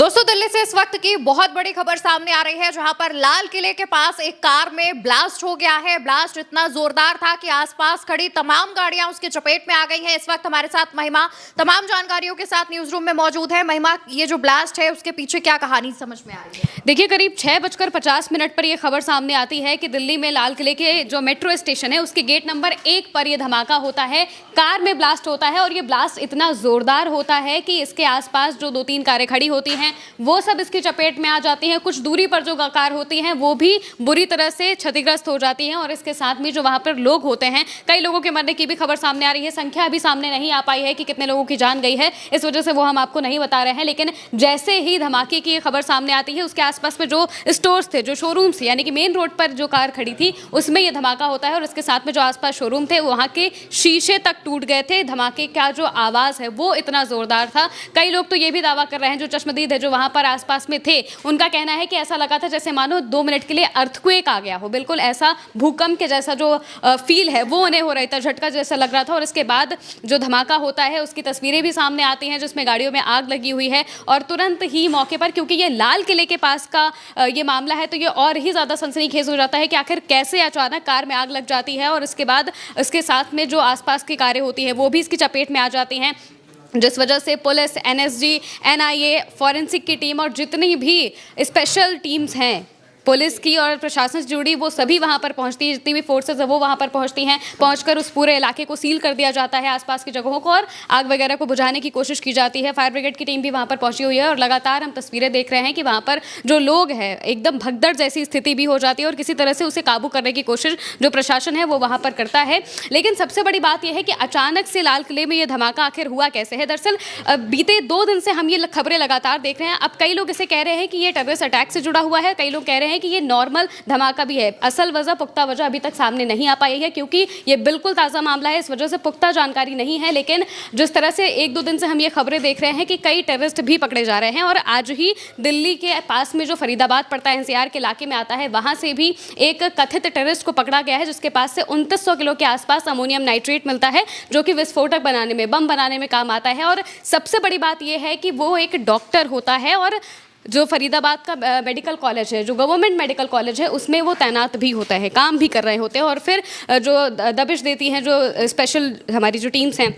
दोस्तों, दिल्ली से इस वक्त की बहुत बड़ी खबर सामने आ रही है, जहां पर लाल किले के पास एक कार में ब्लास्ट हो गया है। ब्लास्ट इतना जोरदार था कि आसपास खड़ी तमाम गाड़ियां उसके चपेट में आ गई हैं। इस वक्त हमारे साथ महिमा तमाम जानकारियों के साथ न्यूज रूम में मौजूद है। महिमा, ये जो ब्लास्ट है उसके पीछे क्या कहानी समझ में आ रही है? देखिए, करीब 6:50 पर यह खबर सामने आती है कि दिल्ली में लाल किले के जो मेट्रो स्टेशन है उसके गेट नंबर 1 पर यह धमाका होता है। कार में ब्लास्ट होता है और ये ब्लास्ट इतना जोरदार होता है कि इसके आसपास जो 2-3 कारें खड़ी होती हैं वो सब इसकी चपेट में आ जाती हैं। कुछ दूरी पर जो कार होती हैं वो भी बुरी तरह से क्षतिग्रस्त हो जाती हैं और इसके साथ में जो वहां पर लोग होते हैं, कई लोगों के मरने की भी खबर सामने आ रही है। संख्या अभी सामने नहीं आ पाई है कि कितने लोगों की जान गई है, इस वजह से वो हम आपको नहीं बता रहे हैं। लेकिन जैसे ही धमाके की खबर सामने आती है, उसके आसपास में जो स्टोर्स थे, जो शोरूम्स थे, यानी कि मेन रोड पर जो कार खड़ी थी उसमें यह धमाका होता है और इसके साथ में जो आसपास शोरूम थे वहां के शीशे तक टूट गए थे। धमाके का जो आवाज है वो इतना जोरदार था। कई लोग तो ये भी दावा कर रहे हैं, जो चश्मदीद है, जो वहां पर आसपास में थे, उनका कहना है कि ऐसा लगा था जैसे मानो 2 मिनट के लिए अर्थक्वेक आ गया हो। बिल्कुल ऐसा भूकंप के जैसा जो फील है वो उन्हें हो रहा था, झटका जैसा लग रहा था। और इसके बाद जो धमाका होता है उसकी तस्वीरें भी सामने आती हैं, जिसमें गाड़ियों में आग लगी हुई है। और तुरंत ही मौके पर, क्योंकि ये लाल किले के पास का ये मामला है, तो ये और ही ज्यादा सनसनीखेज हो जाता है कि आखिर कैसे अचानक कार में आग लग जाती है और इसके बाद इसके साथ में जो आसपास की कारें होती हैं वो भी इसकी चपेट में आ जाती हैं, जिस वजह से पुलिस, एनएसजी, एनआईए, फॉरेंसिक की टीम और जितनी भी स्पेशल टीम्स हैं पुलिस की और प्रशासन से जुड़ी, वो सभी वहां पर पहुंचती है। जितनी भी फोर्सेस है वो वहां पर पहुंचती हैं। पहुंचकर उस पूरे इलाके को सील कर दिया जाता है, आसपास की जगहों को, और आग वगैरह को बुझाने की कोशिश की जाती है। फायर ब्रिगेड की टीम भी वहां पर पहुंची हुई है और लगातार हम तस्वीरें देख रहे हैं कि वहां पर जो लोग हैं, एकदम भगदड़ जैसी स्थिति भी हो जाती है और किसी तरह से उसे काबू करने की कोशिश जो प्रशासन है वो वहां पर करता है। लेकिन सबसे बड़ी बात यह है कि अचानक से लाल किले में यह धमाका आखिर हुआ कैसे है। दरअसल बीते 2 दिन से हम ये खबरें लगातार देख रहे हैं। अब कई लोग इसे कह रहे हैं कि ये टेररिस्ट अटैक से जुड़ा हुआ है, कई लोग कह रहे हैं कि ये नॉर्मल धमाका भी है। असल वजह, पुख्ता वजह अभी तक सामने नहीं आ पाई है, क्योंकि ये बिल्कुल ताज़ा मामला है, इस वजह से पुख्ता जानकारी नहीं है। लेकिन जिस तरह से 1-2 दिन से हम ये खबरें देख रहे हैं कि कई टेररिस्ट भी पकड़े जा रहे हैं, और आज ही दिल्ली के पास में जो फरीदाबाद पड़ता है, एनसीआर के इलाके में आता है, वहां से भी एक कथित टेररिस्ट को पकड़ा गया है, जिसके पास से 2900 किलो के आसपास अमोनियम नाइट्रेट मिलता है, जो कि विस्फोटक बनाने में, बम बनाने में काम आता है। और सबसे बड़ी बात यह है कि वो एक डॉक्टर होता है और जो फरीदाबाद का मेडिकल कॉलेज है, जो गवर्नमेंट मेडिकल कॉलेज है, उसमें वो तैनात भी होता है, काम भी कर रहे होते हैं। और फिर जो दबिश देती हैं, जो स्पेशल हमारी जो टीम्स हैं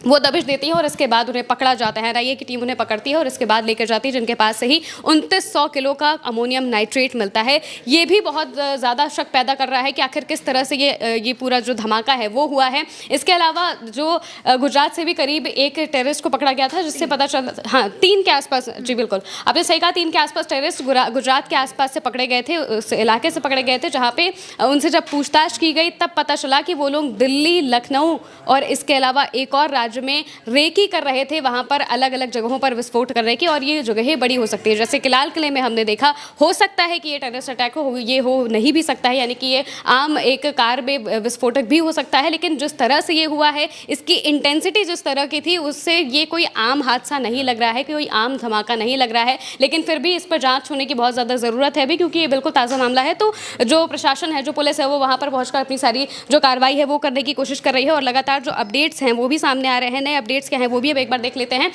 वो दबिश देती हैं और इसके बाद उन्हें पकड़ा जाता है। एनआईए की टीम उन्हें पकड़ती है और इसके बाद लेकर जाती है, जिनके पास से ही 2900 किलो का अमोनियम नाइट्रेट मिलता है। ये भी बहुत ज़्यादा शक पैदा कर रहा है कि आखिर किस तरह से ये पूरा जो धमाका है वो हुआ है। इसके अलावा जो गुजरात से भी करीब एक टेररिस्ट को पकड़ा गया था, जिससे पता चला, हाँ, 3 के आसपास, जी बिल्कुल आपने सही कहा, 3 के आसपास टेररिस्ट गुजरात के आसपास से पकड़े गए थे, उस इलाके से पकड़े गए थे, जहां पे उनसे जब पूछताछ की गई तब पता चला कि वो लोग दिल्ली, लखनऊ और इसके अलावा एक और राज्य में रेकी कर रहे थे, वहां पर अलग अलग जगहों पर विस्फोट कर रहे थे। और ये जगहें बड़ी हो सकती है, जैसे कि लाल किले में हमने देखा, हो सकता है कि ये टेररिस्ट अटैक हो, ये हो नहीं भी सकता है, यानी कि ये आम एक कार में विस्फोटक भी हो सकता है। लेकिन जिस तरह से ये हुआ है, इसकी इंटेंसिटी जिस तरह की थी, उससे ये कोई आम हादसा नहीं लग रहा है, कोई आम धमाका नहीं लग रहा है। लेकिन फिर भी इस पर जांच होने की बहुत ज़्यादा ज़रूरत है अभी, क्योंकि ये बिल्कुल ताज़ा मामला है। तो जो प्रशासन है, जो पुलिस है, वो वहाँ पर पहुंचकर अपनी सारी जो कार्रवाई है वो करने की कोशिश कर रही है। और लगातार जो अपडेट्स हैं वो भी सामने आ रहे हैं। नए अपडेट्स क्या हैं वो भी अब एक बार देख लेते हैं।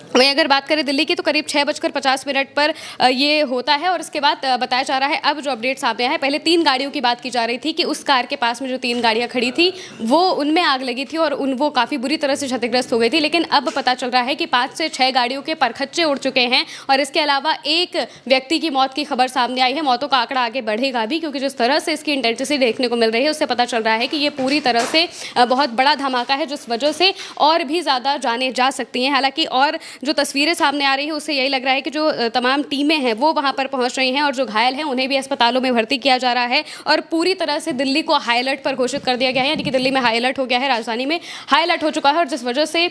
वहीं अगर बात करें दिल्ली की, तो करीब 6:50 पर ये होता है और इसके बाद बताया जा रहा है, अब जो अपडेट सामने आया है, पहले 3 गाड़ियों की बात की जा रही थी कि उस कार के पास में जो 3 गाड़ियां खड़ी थी वो उनमें आग लगी थी और वो काफ़ी बुरी तरह से क्षतिग्रस्त हो गई थी। लेकिन अब पता चल रहा है कि 5 से 6 गाड़ियों के परखच्चे उड़ चुके हैं और इसके अलावा एक व्यक्ति की मौत की खबर सामने आई है। मौतों का आंकड़ा आगे बढ़ेगा भी, क्योंकि जिस तरह से इसकी इंटेंसिटी देखने को मिल रही है उससे पता चल रहा है कि ये पूरी तरह से बहुत बड़ा धमाका है, जिस वजह से और भी ज़्यादा जाने जा सकती हैं। हालांकि और जो तस्वीरें सामने आ रही है उससे यही लग रहा है कि जो तमाम टीमें हैं वो वहां पर पहुंच रही हैं और जो घायल हैं उन्हें भी अस्पतालों में भर्ती किया जा रहा है। और पूरी तरह से दिल्ली को हाई अलर्ट पर घोषित कर दिया गया है, यानी कि दिल्ली में हाई अलर्ट हो गया है, राजधानी में हाई अलर्ट हो चुका है। और जिस वजह से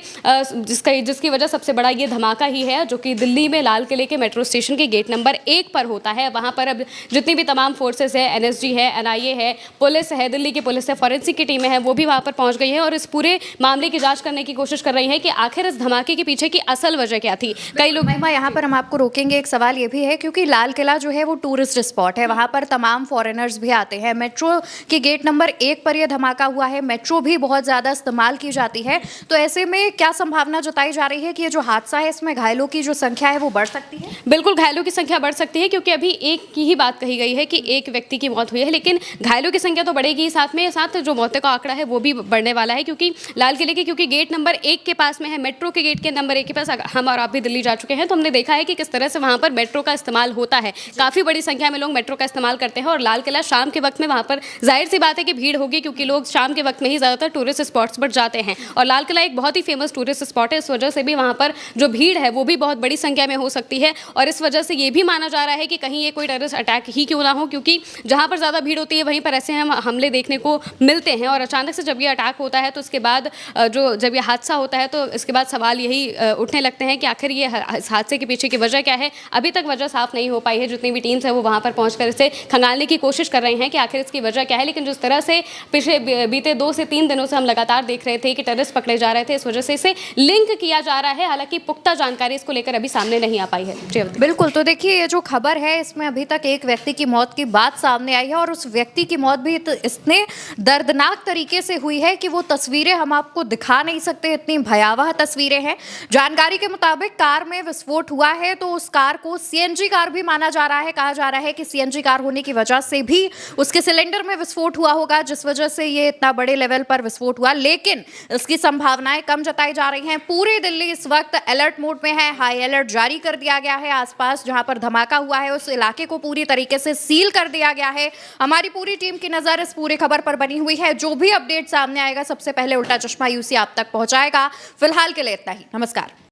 जिसकी वजह सबसे बड़ा ये धमाका ही है, जो कि दिल्ली में लाल किले के मेट्रो स्टेशन के गेट नंबर 1 पर होता है। वहां पर अब जितनी भी तमाम फोर्सेस है, एनएसजी है, एनआईए है, पुलिस है, दिल्ली की पुलिस है, फॉरेंसिक की टीमें हैं, वो भी वहां पर पहुंच गई है और इस पूरे मामले की जांच करने की कोशिश कर रही है कि आखिर इस धमाके के पीछे की असल असल वजह क्या थी। कई लोग महिमा, यहाँ पर हम आपको रोकेंगे। एक सवाल ये भी है क्योंकि लाल किला जो है वो टूरिस्ट स्पॉट है, वहाँ पर तमाम फॉरेनर्स भी आते हैं। मेट्रो के गेट नंबर 1 पर यह धमाका हुआ है। मेट्रो भी बहुत ज़्यादा इस्तेमाल की जाती है, तो ऐसे में क्या संभावना जताई जा रही है कि ये जो हादसा है इसमें घायलों की जो संख्या है वो बढ़ सकती है? बिल्कुल घायलों की संख्या बढ़ सकती है, क्योंकि अभी एक की ही बात कही गई है कि एक व्यक्ति की मौत हुई है, लेकिन घायलों की संख्या तो बढ़ेगी ही, साथ जो मौतों का आंकड़ा है वो भी बढ़ने वाला है। क्योंकि लाल किले के क्योंकि गेट नंबर 1 के पास में है, मेट्रो के गेट के नंबर 1 के पास हम और आप भी दिल्ली जा चुके हैं, तो हमने देखा है कि किस तरह से वहाँ पर मेट्रो का इस्तेमाल होता है। काफ़ी बड़ी संख्या में लोग मेट्रो का इस्तेमाल करते हैं, और लाल किला शाम के वक्त में वहाँ पर जाहिर सी बात है कि भीड़ होगी, क्योंकि लोग शाम के वक्त में ही ज़्यादातर टूरिस्ट स्पॉट्स पर जाते हैं, और लाल किला एक बहुत ही फेमस टूरिस्ट स्पॉट है। इस वजह से भी वहाँ पर जो भीड़ है वो भी बहुत बड़ी संख्या में हो सकती है, और इस वजह से ये भी माना जा रहा है कि कहीं ये कोई टेररिस्ट अटैक ही क्यों ना हो, क्योंकि जहाँ पर ज़्यादा भीड़ होती है वहीं पर ऐसे हम हमले देखने को मिलते हैं। और अचानक से जब ये अटैक होता है तो उसके बाद जब ये हादसा होता है तो इसके बाद सवाल यही उठने लगते हैं कि आखिर ये इस हादसे के पीछे की वजह क्या है। अभी तक वजह साफ नहीं हो पाई है। जितनी भी टीम्स है वो वहाँ पर पहुँचकर इसे खंगालने की कोशिश कर रहे हैं कि आखिर इसकी वजह क्या है, लेकिन जिस तरह से पिछले बीते 2 से 3 दिनों से हम लगातार देख रहे थे कि टेररिस्ट पकड़े जा रहे थे, इस वजह से इसे लिंक किया जा रहा है। हालांकि पुख्ता जानकारी इसको लेकर अभी सामने नहीं आ पाई है। बिल्कुल, तो देखिए ये जो खबर है इसमें अभी तक एक व्यक्ति की मौत की बात सामने आई है, और उस व्यक्ति की मौत भी इतने दर्दनाक तरीके से हुई है कि वो तस्वीरें हम आपको दिखा नहीं सकते, इतनी भयावह तस्वीरें हैं। जानकारी के मुताबिक कार में विस्फोट हुआ है, तो उस कार को सीएनजी कार भी माना जा रहा है। कहा जा रहा है कि सीएनजी कार होने की वजह से भी उसके सिलेंडर में विस्फोट हुआ होगा, जिस वजह से ये इतना बड़े लेवल पर विस्फोट हुआ, लेकिन इसकी संभावनाएं कम जताई जा रही हैं। पूरी दिल्ली इस वक्त अलर्ट मोड में है, हाई अलर्ट जारी कर दिया गया है। आसपास जहां पर धमाका हुआ है उस इलाके को पूरी तरीके से सील कर दिया गया है। हमारी पूरी टीम की नजर इस पूरी खबर पर बनी हुई है। जो भी अपडेट सामने आएगा सबसे पहले उल्टा चश्मा यूसी आप तक पहुंचाएगा। फिलहाल के लिए इतना ही। नमस्कार।